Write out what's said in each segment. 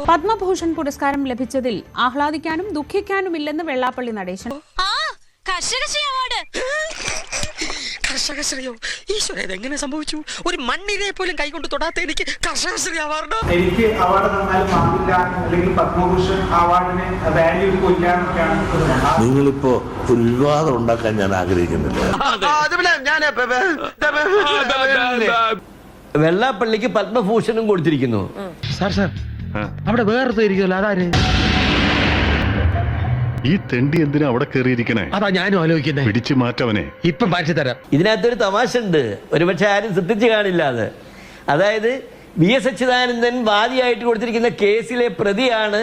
പത്മഭൂഷൺ പുരസ്കാരം ലഭിച്ചതിൽ ആഹ്ലാദിക്കാനും ദുഃഖിക്കാനുമില്ലെന്ന് വെള്ളാപ്പള്ളി നടേശൻ. കർഷകശ്രീയോ ഈശ്വര, ഇതെങ്ങനെ സംഭവിച്ചു? ഒരു മണ്ണിനെ പോലും കൈകൊണ്ട് തൊടാത്ത എനിക്ക് കർഷകശ്രീ അവാർഡ്. എനിക്ക് അവാർഡ് തന്നാലും ആവില്ല, അല്ലെങ്കിൽ പത്മഭൂഷൺ അവാർഡിന് വാല്യൂ ഇല്ല എന്നൊക്കെയാണ്. നിങ്ങളിപ്പോ ഒരു വിവാദം ഉണ്ടാക്കാൻ ഞാൻ ആഗ്രഹിക്കുന്നില്ല. വെള്ളാപ്പള്ളിക്ക് പത്മഭൂഷണും കൊടുത്തിരിക്കുന്നു. സാർ അവിടെ വേർതിരിക്കുമല്ലോ, അതാര്? ഈ തെണ്ടി എന്തിനാ അവിടെ കയറിയിരിക്കണേ? അതാ ഞാനും ആലോചിക്കുന്നത്. പിടിച്ചു മാറ്റവനെ. ഇപ്പം മാറ്റി തരാം. ഇതിനകത്തൊരു തമാശ ഉണ്ട്, ഒരുപക്ഷെ ആരും ശ്രദ്ധിച്ചു കാണില്ല. അതായത് VS അച്യുതാനന്ദൻ വാദിയായിട്ട് കൊടുത്തിരിക്കുന്ന കേസിലെ പ്രതിയാണ്,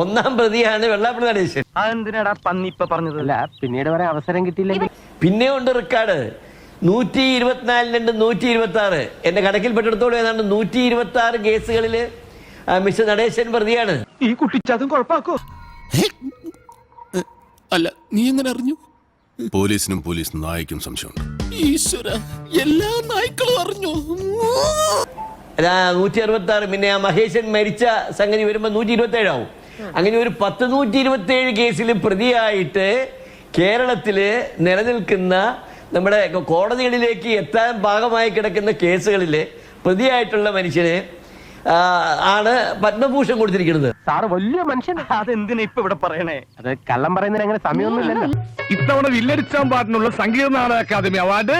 ഒന്നാം പ്രതിയാണ് വെള്ളാപ്പള്ളി നടേശൻ. അതെന്തിനാടാ പന്നി ഇപ്പൊ പറഞ്ഞതല്ല, പിന്നീട് വരെ അവസരം കിട്ടിയില്ലെങ്കിൽ പിന്നെ ഉണ്ട് റെക്കോർഡ് 124 126. എന്റെ കണക്കിൽപ്പെട്ടിടത്തോളം ഏതാണ്ട് 126 കേസുകളിൽ മിസ്റ്റർ നടേശൻ പ്രതിയാണ്. ഈ കുട്ടിച്ചതും കുഴപ്പാക്കോ? അല്ല, നീ എങ്ങനെ അറിഞ്ഞു? പോലീസിനും പോലീസ് നായ്ക്കും സംശയമുണ്ട്. ഈശ്വര, എല്ലാ നായ്ക്കളും അറിഞ്ഞു. 166. പിന്നെ ആ മഹേശൻ മരിച്ച സംഗതി വരുമ്പോ 127 ആവും. അങ്ങനെ ഒരു 127 കേസിൽ പ്രതിയായിട്ട് കേരളത്തില് നിലനിൽക്കുന്ന നമ്മുടെ കോടതികളിലേക്ക് എത്താൻ ഭാഗമായി കിടക്കുന്ന കേസുകളില് പ്രതിയായിട്ടുള്ള മനുഷ്യനെ ആണ് പത്മഭൂഷൺ കൊടുത്തിരിക്കുന്നത്. സാറ് വലിയ മനുഷ്യൻ. അതെന്തിനാ ഇപ്പൊ ഇവിടെ പറയണേ? അത് കള്ളം പറയുന്നതിന് അങ്ങനെ സമയമൊന്നുമില്ലല്ലോ. ഇത്തവണ വില്ലടിച്ചാൻ പാട്ടിനുള്ള സംഗീത നാടക അക്കാദമി അവാർഡ്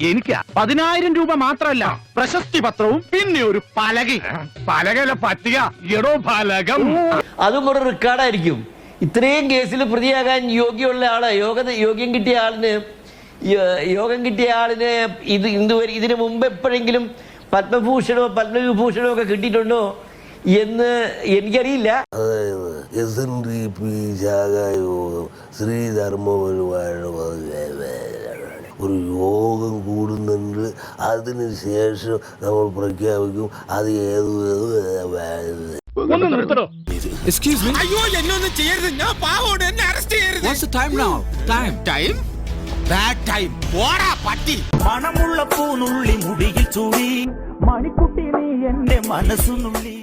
എനിക്ക് 10,000 രൂപ മാത്രമല്ല, പ്രശസ്തി പത്രവും പിന്നെ ഒരു പലകല പറ്റിക എടോ ഫലകം. അതും ഒരു റെക്കോർഡായിരിക്കും. ഇത്രയും കേസിൽ പ്രതിയാകാൻ യോഗ്യമുള്ള ആള്, യോഗ്യം കിട്ടിയ ആളിന് ഇതിനു മുമ്പ് എപ്പോഴെങ്കിലും പത്മഭൂഷണോ പത്മവിഭൂഷണോ ഒക്കെ കിട്ടിയിട്ടുണ്ടോ എന്ന് എനിക്കറിയില്ല. SNDP ശാഖായോഗം ശ്രീധർമ്മപരമായ ഒരു യോഗം കൂടുന്നുണ്ട്. അതിനുശേഷം നമ്മൾ പ്രഖ്യാപിക്കും അത് Excuse me. അയ്യോ, എന്നൊന്നും ചെയ്യരുത്, ഞാൻ പാവോട്, എന്നെ അറസ്റ്റ് ചെയ്യരുത്. What's the time now? Time? Bad time. പോടാ പട്ടി. മണമുള്ള പൂനുള്ളി മുടിയിൽ ചൂടി മണിക്കുട്ടി നീ എന്റെ മനസ്സുനുള്ളി.